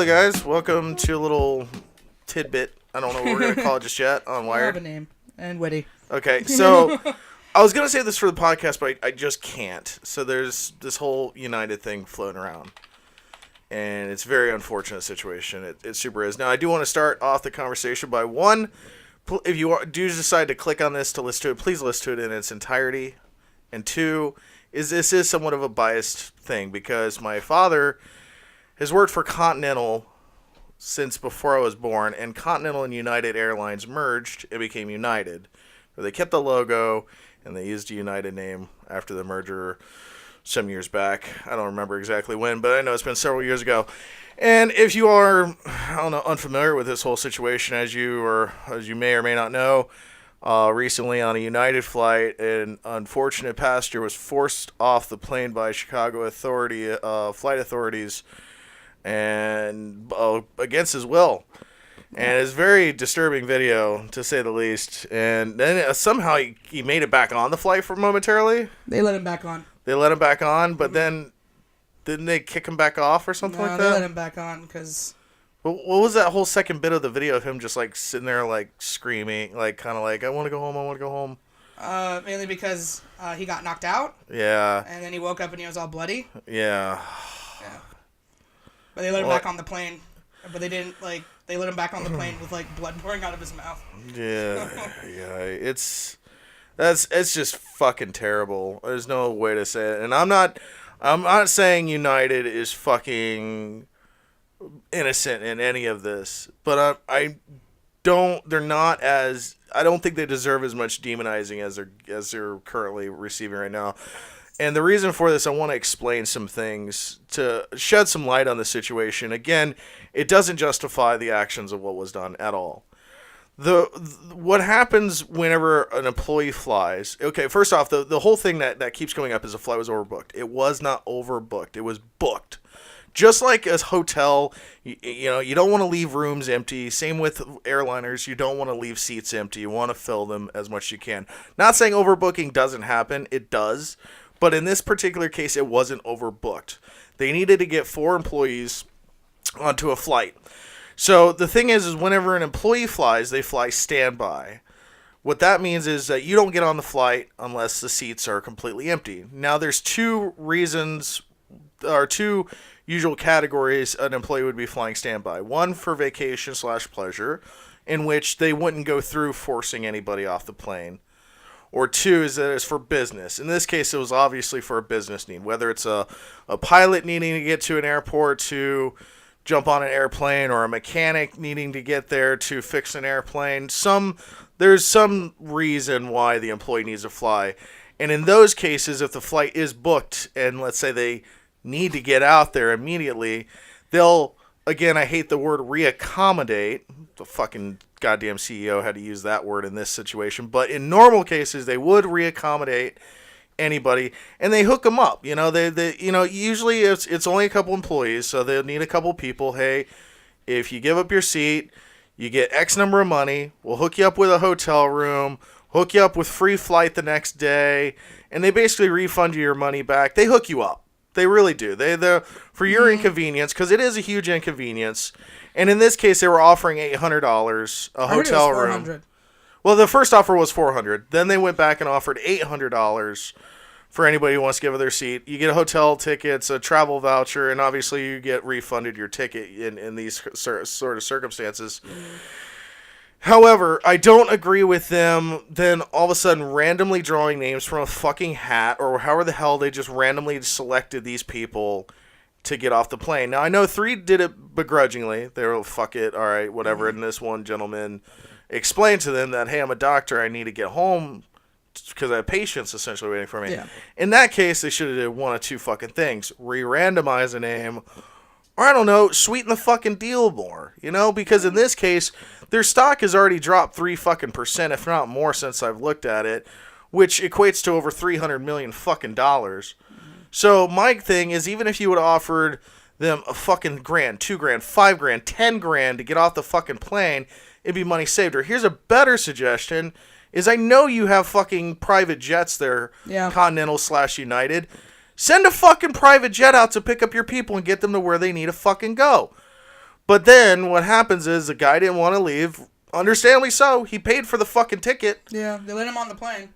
Hello, guys. Welcome to a little tidbit. I don't know what we're going to call it just yet on Wired. I have a name. And Witty. Okay, so I was going to say this for the podcast, but I just can't. So there's this whole United thing floating around. And it's a very unfortunate situation. It super is. Now, I do want to start off the conversation by one, if you do decide to click on this to listen to it, please listen to it in its entirety. And two, this is somewhat of a biased thing because my father has worked for Continental since before I was born, and Continental and United Airlines merged and became United. They kept the logo, and they used a United name after the merger some years back. I don't remember exactly when, but I know it's been several years ago. And if you are, unfamiliar with this whole situation, as you may or may not know, recently on a United flight, an unfortunate passenger was forced off the plane by Chicago flight authorities, and against his will. And it's a very disturbing video, to say the least. And then somehow he made it back on the flight for momentarily. They let him back on. But then didn't they kick him back off or something like that? No, they let him back on because... What was that whole second bit of the video of him just like sitting there like screaming, like kind of like, I want to go home. Mainly because he got knocked out. Yeah. And then he woke up and he was all bloody. Yeah. Yeah. But they let him back on the plane. But they didn't, they let him back on the plane with, blood pouring out of his mouth. Yeah. Yeah. It's just fucking terrible. There's no way to say it. And I'm not saying United is fucking innocent in any of this, but I don't think they deserve as much demonizing as they're currently receiving right now. And the reason for this, I want to explain some things to shed some light on the situation. Again, it doesn't justify the actions of what was done at all. What happens whenever an employee flies, okay, first off, the whole thing that keeps coming up is the flight was overbooked. It was not overbooked. It was booked. Just like a hotel, you don't want to leave rooms empty. Same with airliners. You don't want to leave seats empty. You want to fill them as much as you can. Not saying overbooking doesn't happen. It does. But in this particular case, it wasn't overbooked. They needed to get 4 employees onto a flight. So the thing is whenever an employee flies, they fly standby. What that means is that you don't get on the flight unless the seats are completely empty. Now, there's 2 usual categories an employee would be flying standby. One for vacation/pleasure, in which they wouldn't go through forcing anybody off the plane. Or 2 is that it's for business. In this case, it was obviously for a business need, whether it's a pilot needing to get to an airport to jump on an airplane, or a mechanic needing to get there to fix an airplane. There's some reason why the employee needs to fly. And in those cases, if the flight is booked and let's say they need to get out there immediately, they'll, again, I hate the word reaccommodate. The fucking goddamn CEO had to use that word in this situation. But in normal cases, they would reaccommodate anybody, and they hook them up. Usually it's only a couple employees, so they'll need a couple people. Hey, if you give up your seat, you get X number of money. We'll hook you up with a hotel room, hook you up with free flight the next day, and they basically refund you your money back. They hook you up. They really do. They for your inconvenience, because it is a huge inconvenience. And in this case, they were offering $800 a hotel room. Well, the first offer was $400. Then they went back and offered $800 for anybody who wants to give up their seat. You get a hotel tickets, a travel voucher, and obviously you get refunded your ticket in these sort of circumstances. However, I don't agree with them then all of a sudden randomly drawing names from a fucking hat, or however the hell they just randomly selected these people to get off the plane. Now, I know 3 did it begrudgingly. They were, fuck it, all right, whatever. And this one gentleman explained to them that, hey, I'm a doctor. I need to get home because I have patients essentially waiting for me. Yeah. In that case, they should have did one of 2 fucking things. Re-randomize a name, or I don't know, sweeten the fucking deal more. Because in this case, their stock has already dropped 3 fucking %, if not more, since I've looked at it, which equates to over $300 million fucking dollars. So my thing is, even if you would have offered them a fucking $1,000, $2,000, $5,000, $10,000 to get off the fucking plane, it'd be money saved. Or here's a better suggestion: is I know you have fucking private jets there, Continental/United. Send a fucking private jet out to pick up your people and get them to where they need to fucking go. But then what happens is the guy didn't want to leave. Understandably so. He paid for the fucking ticket. Yeah, they let him on the plane.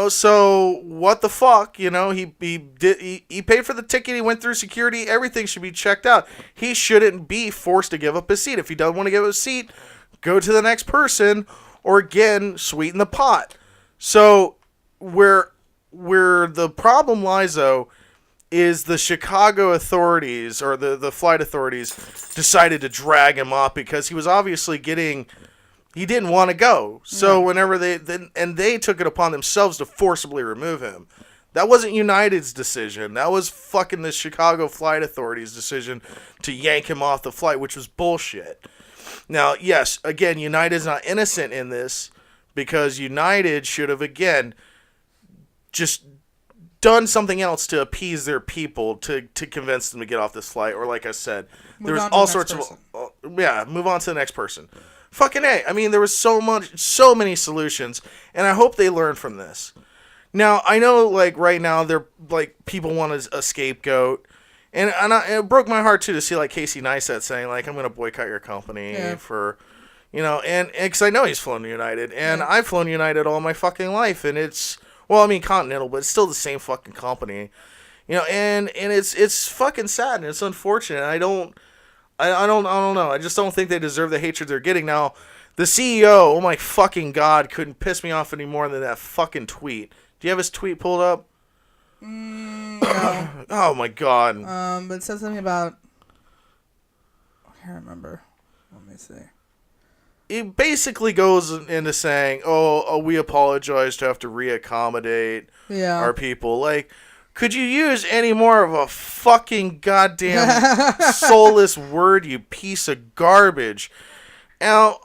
So what the fuck? He paid for the ticket. He went through security. Everything should be checked out. He shouldn't be forced to give up his seat. If he doesn't want to give up his seat, go to the next person, or again, sweeten the pot. So where the problem lies, though, is the Chicago authorities, or the flight authorities, decided to drag him off because he was obviously he didn't want to go. So whenever they took it upon themselves to forcibly remove him. That wasn't United's decision. That was fucking the Chicago flight authorities' decision to yank him off the flight, which was bullshit. Now, yes, again, United's not innocent in this, because United should have, again, just done something else to appease their people, to convince them to get off this flight. Or like I said, there's all sorts of... move on to the next person. Fucking A. I mean, there was so many solutions, and I hope they learn from this. Now, I know, like, right now, they're, like, people want a scapegoat, and it broke my heart, too, to see, like, Casey Neistat saying, like, I'm going to boycott your company for, and because I know he's flown United, and I've flown United all my fucking life, and it's, Continental, but it's still the same fucking company, and it's fucking sad, and it's unfortunate. I don't know. I just don't think they deserve the hatred they're getting. Now, the CEO, oh my fucking God, couldn't piss me off any more than that fucking tweet. Do you have his tweet pulled up? No. Oh my God. But it says something about... I can't remember. Let me see. It basically goes into saying, oh, we apologize to have to reaccommodate our people. Like... Could you use any more of a fucking goddamn soulless word, you piece of garbage? Now,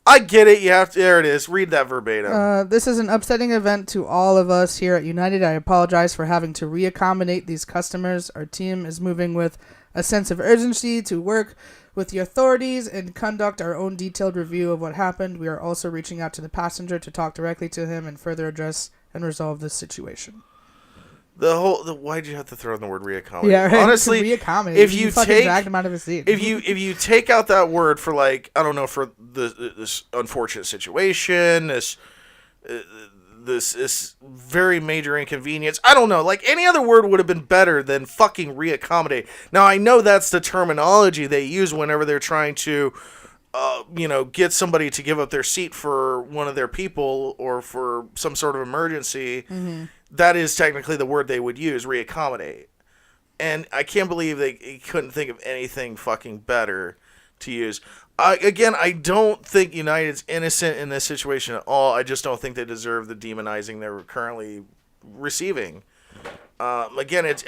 I get it. There it is. Read that verbatim. This is an upsetting event to all of us here at United. I apologize for having to reaccommodate these customers. Our team is moving with a sense of urgency to work with the authorities and conduct our own detailed review of what happened. We are also reaching out to the passenger to talk directly to him and further address and resolve this situation. Why'd you have to throw in the word reaccommodate? Yeah, right. Honestly, reaccommodate. If you dragged him out of his seat. if you take out that word for, like, I don't know, for this unfortunate situation, this very major inconvenience, I don't know, like, any other word would have been better than fucking reaccommodate. Now, I know that's the terminology they use whenever they're trying to get somebody to give up their seat for one of their people or for some sort of emergency. Mm-hmm. That is technically the word they would use, reaccommodate. And I can't believe they couldn't think of anything fucking better to use. Again, I don't think United's innocent in this situation at all. I just don't think they deserve the demonizing they're currently receiving. Again, it's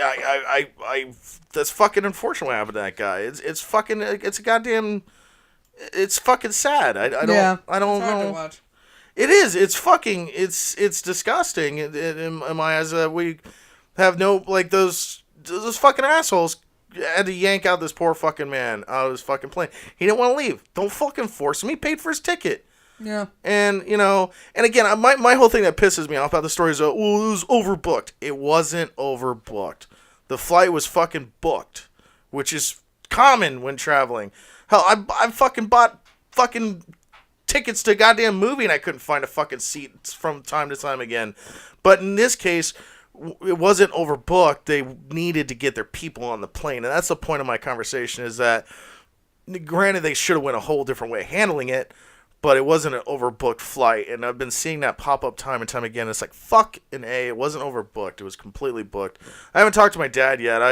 that's fucking unfortunate what happened to that guy. It's fucking sad. I don't know. To watch. It is. It's fucking. It's disgusting in my eyes. We have no, like, those fucking assholes had to yank out this poor fucking man out of his fucking plane. He didn't want to leave. Don't fucking force him. He paid for his ticket. Yeah. And and again, my whole thing that pisses me off about the story is, it was overbooked. It wasn't overbooked. The flight was fucking booked, which is common when traveling. Hell, I fucking bought fucking tickets to a goddamn movie and I couldn't find a fucking seat from time to time again. But in this case, it wasn't overbooked. They needed to get their people on the plane. And that's the point of my conversation, is that, granted, they should have went a whole different way of handling it, but it wasn't an overbooked flight. And I've been seeing that pop up time and time again. It's like, fuck an A. It wasn't overbooked. It was completely booked. I haven't talked to my dad yet.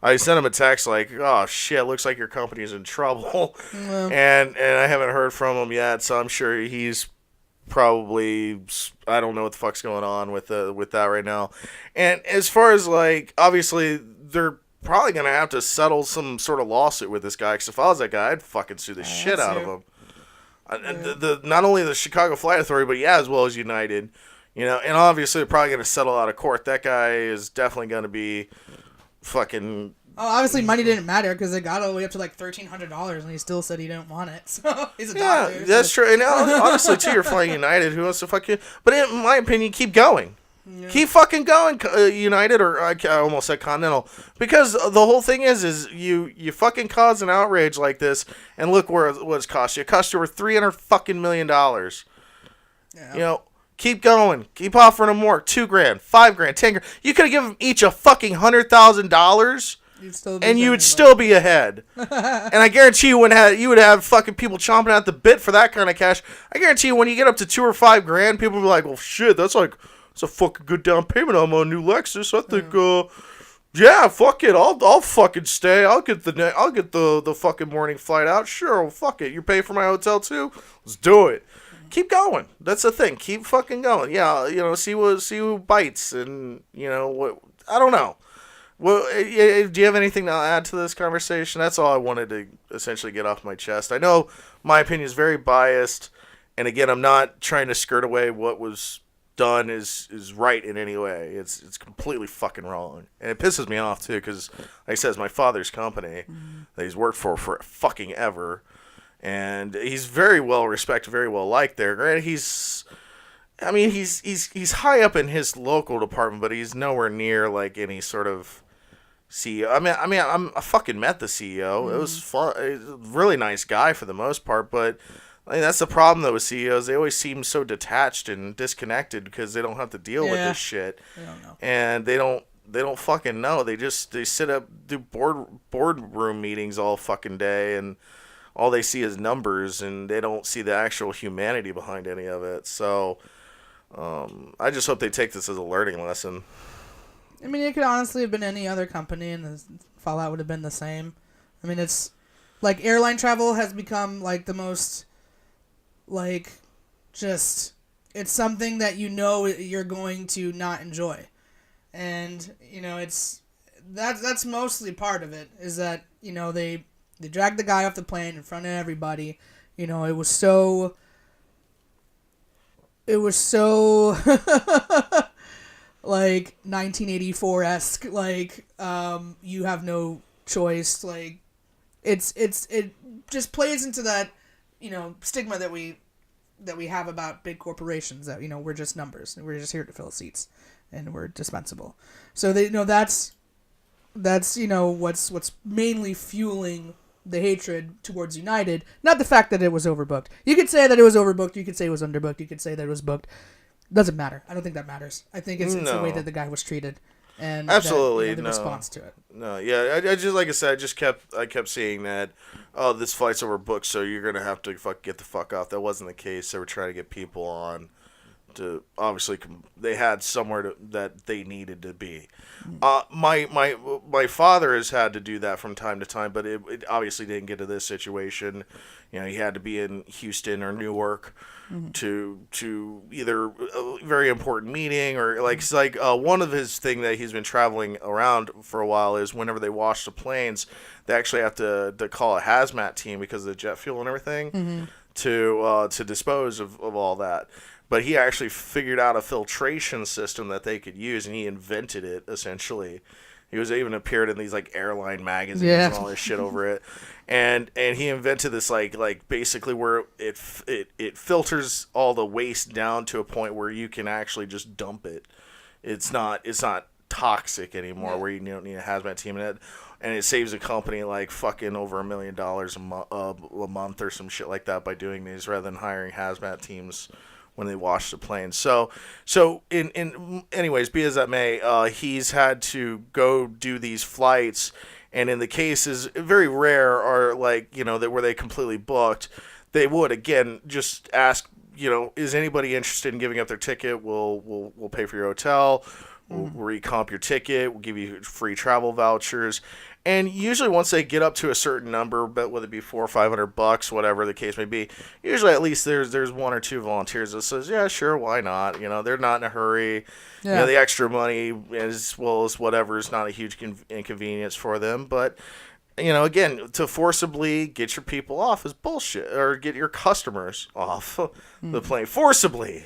I sent him a text like, oh shit, looks like your company's in trouble. And I haven't heard from him yet, so I'm sure he's probably, I don't know what the fuck's going on with that right now. And as far as, like, obviously they're probably gonna have to settle some sort of lawsuit with this guy, because if I was that guy, I'd fucking sue the shit out of him. Not only the Chicago Flight Authority, but as well as United, and obviously they're probably going to settle out of court. That guy is definitely going to be fucking... Oh, obviously money didn't matter, because it got all the way up to like $1,300, and he still said he didn't want it. So he's a doctor. Yeah, that's true. And honestly, too, you're flying United. Who wants to fuck you? But in my opinion, keep going. Yeah. Keep fucking going, United, or I almost said Continental, because the whole thing is you fucking cause an outrage like this, and look what it's cost you. It cost you over $300 fucking million. Yeah. You know, keep going, keep offering them more. $2,000, $5,000, $10,000. You could have given them each a fucking $100,000. You would still be ahead. And I guarantee you would have fucking people chomping at the bit for that kind of cash. I guarantee you when you get up to $2,000 or $5,000, people will be like, well, shit, that's a fucking good down payment on my new Lexus. I think, yeah, fuck it, I'll fucking stay. I'll get the fucking morning flight out. Sure, well, fuck it. You're paying for my hotel too. Let's do it. Keep going. That's the thing. Keep fucking going. Yeah, see who bites, and what. I don't know. Well, do you have anything to add to this conversation? That's all I wanted to essentially get off my chest. I know my opinion is very biased, and again, I'm not trying to skirt away what was done is right in any way. It's completely fucking wrong, and it pisses me off too because, like I said, it's my father's company that he's worked for fucking ever, and he's very well respected, very well liked there. Granted, he's high up in his local department, but he's nowhere near like any sort of CEO. I fucking met the CEO. It was fun. He's a really nice guy for the most part, but that's the problem though with CEOs. They always seem so detached and disconnected because they don't have to deal with this shit. They don't know. And they don't fucking know. They sit up, do boardroom meetings all fucking day, and all they see is numbers, and they don't see the actual humanity behind any of it. So I just hope they take this as a learning lesson. I mean, it could honestly have been any other company, and the fallout would have been the same. I mean, it's like airline travel has become like the most, like, just it's something that you're going to not enjoy, and that's mostly part of it. Is that they dragged the guy off the plane in front of everybody. It was so. Like 1984-esque, like you have no choice. Like it just plays into that stigma that we have about big corporations, that we're just numbers and we're just here to fill seats and we're dispensable. So they that's what's mainly fueling the hatred towards United, not the fact that it was overbooked. You could say that it was overbooked, you could say it was underbooked, you could say that it was booked. Doesn't matter. I don't think that matters. I think it's the way that the guy was treated, and absolutely the response to it. No, yeah, I just, like I said, I kept seeing that. Oh, this flight's overbooked, so you're gonna have to get the fuck off. That wasn't the case. They were trying to get people on. To obviously, they had somewhere that they needed to be. My father has had to do that from time to time, but it obviously didn't get to this situation. He had to be in Houston or Newark. To either a very important meeting or one of his thing that he's been traveling around for a while is whenever they wash the planes, they actually have to call a hazmat team because of the jet fuel and everything to dispose of all that. But he actually figured out a filtration system that they could use, and he invented it essentially. He was even appeared in these like airline magazines and all this shit over it, and he invented this like basically where it filters all the waste down to a point where you can actually just dump it. It's not toxic anymore where you don't need a hazmat team in it, and it saves a company like fucking over $1 million a month or some shit like that by doing these rather than hiring hazmat teams when they wash the plane. So in anyways, be as that may, he's had to go do these flights, and in the cases, very rare are that where they completely booked, they would again just ask, is anybody interested in giving up their ticket? We'll pay for your hotel. We'll recomp your ticket. We'll give you free travel vouchers. And usually once they get up to a certain number, but whether it be $400 or $500, whatever the case may be, usually at least there's one or two volunteers that says, yeah, sure, why not? They're not in a hurry. Yeah. The extra money as well as whatever is not a huge inconvenience for them. But, again, to forcibly get your people off is bullshit, or get your customers off the plane forcibly.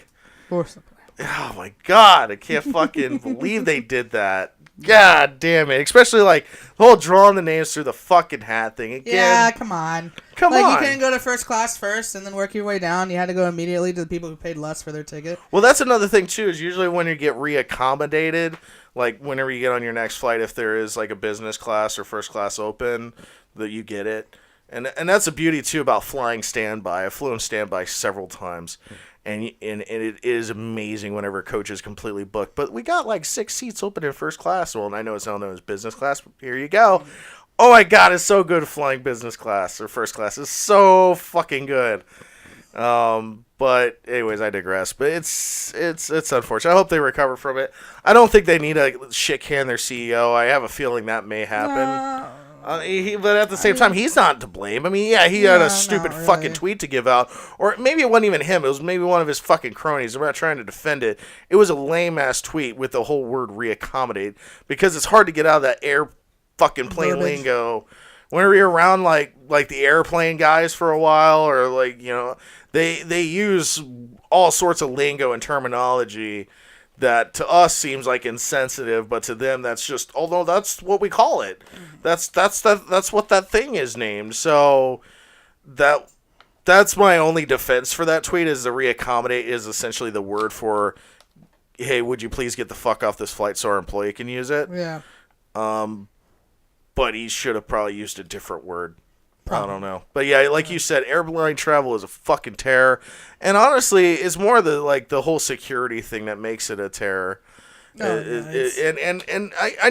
Forcibly. Oh my God, I can't fucking believe they did that. God damn it. Especially, like, the whole drawing the names through the fucking hat thing. Again, Yeah, come on. Come on. You couldn't go to first class first and then work your way down. You had to go immediately to the people who paid less for their ticket. Well, that's another thing, too, is usually when you get reaccommodated, like, whenever you get on your next flight, if there is, like, a business class or first class open, that you get it. And that's the beauty, too, about flying standby. I flew in standby several times. And it is amazing whenever a coach is completely booked. But we got like 6 seats open in first class. Well, and I know it's now known as business class, but here you go. Oh my God, it's so good flying business class or first class. It's so fucking good. But anyways, I digress. But it's unfortunate. I hope they recover from it. I don't think they need to shit can their CEO. I have a feeling that may happen. But at the same time, he's not to blame. I mean, yeah, he had a stupid fucking tweet to give out. Or maybe it wasn't even him. It was maybe one of his fucking cronies. I'm not trying to defend it. It was a lame-ass tweet with the whole word reaccommodate. Because it's hard to get out of that air fucking plane lingo. Whenever you're around, like the airplane guys for a while, or, like, you know, they use all sorts of lingo and terminology that to us seems like insensitive, but to them that's just, although that's what we call it. That's what that thing is named. So that's my only defense for that tweet, is the reaccommodate is essentially the word for, hey, would you please get the fuck off this flight so our employee can use it? Yeah. But he should have probably used a different word. Probably. I don't know. But yeah, like you said, airline travel is a fucking terror. And honestly, it's more the whole security thing that makes it a terror. I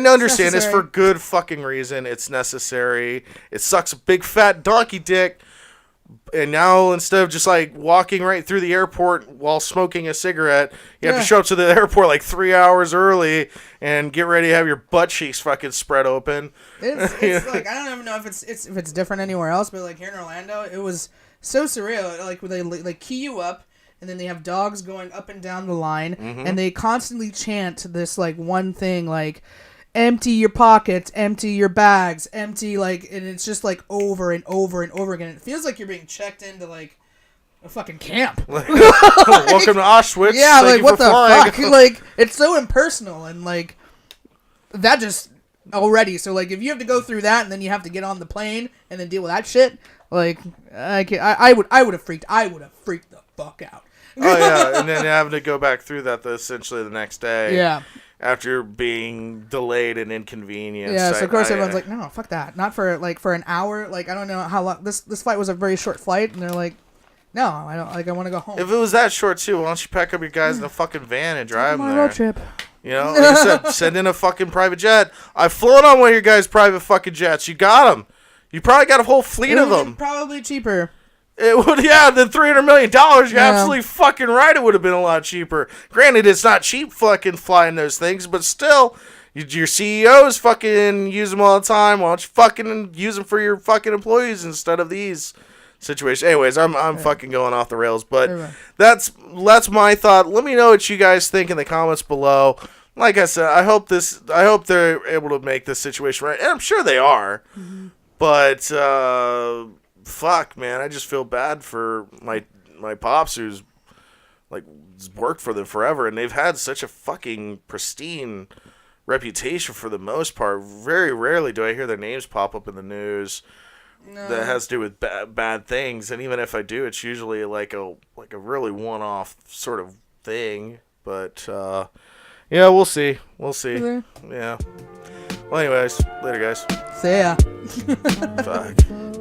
understand it's for good fucking reason. It's necessary. It sucks a big fat donkey dick. And now, instead of just, like, walking right through the airport while smoking a cigarette, you have to show up to the airport, like, 3 hours early and get ready to have your butt cheeks fucking spread open. It's like, I don't even know if it's different anywhere else, but, like, here in Orlando, it was so surreal. Like, they key you up, and then they have dogs going up and down the line, and they constantly chant this, like, one thing, like, empty your pockets, empty your bags, empty, like, and it's just, like, over and over and over again. It feels like you're being checked into, like, a fucking camp. Welcome to Auschwitz. Yeah, like, what the fuck? Like, it's so impersonal, and, like, that just already. So, like, if you have to go through that, and then you have to get on the plane and then deal with that shit, like, I would have freaked the fuck out. Oh yeah, and then having to go back through that essentially the next day. Yeah. After being delayed and inconvenienced. Yeah, so of course everyone's like, no, fuck that. Not for an hour. Like, I don't know how long. This flight was a very short flight, and they're like, no, I don't. Like, I want to go home. If it was that short too, why don't you pack up your guys in a fucking van and drive them there? Road trip. You know, like I said, send in a fucking private jet. I've flown on one of your guys' private fucking jets. You got them. You probably got a whole fleet of them. Probably cheaper. It would, yeah, than $300 million. You're absolutely fucking right. It would have been a lot cheaper. Granted, it's not cheap fucking flying those things, but still, your CEOs fucking use them all the time. Why don't you fucking use them for your fucking employees instead of these situations? Anyways, I'm fucking going off the rails, but that's my thought. Let me know what you guys think in the comments below. Like I said, I hope they're able to make this situation right, and I'm sure they are. Mm-hmm. But fuck, man, I just feel bad for my pops who's like worked for them forever, and they've had such a fucking pristine reputation for the most part. Very rarely do I hear their names pop up in the news that has to do with bad things, and even if I do, it's usually like a really one-off sort of thing. But yeah, we'll see. Yeah. Well, anyways, later, guys. See ya. Fuck.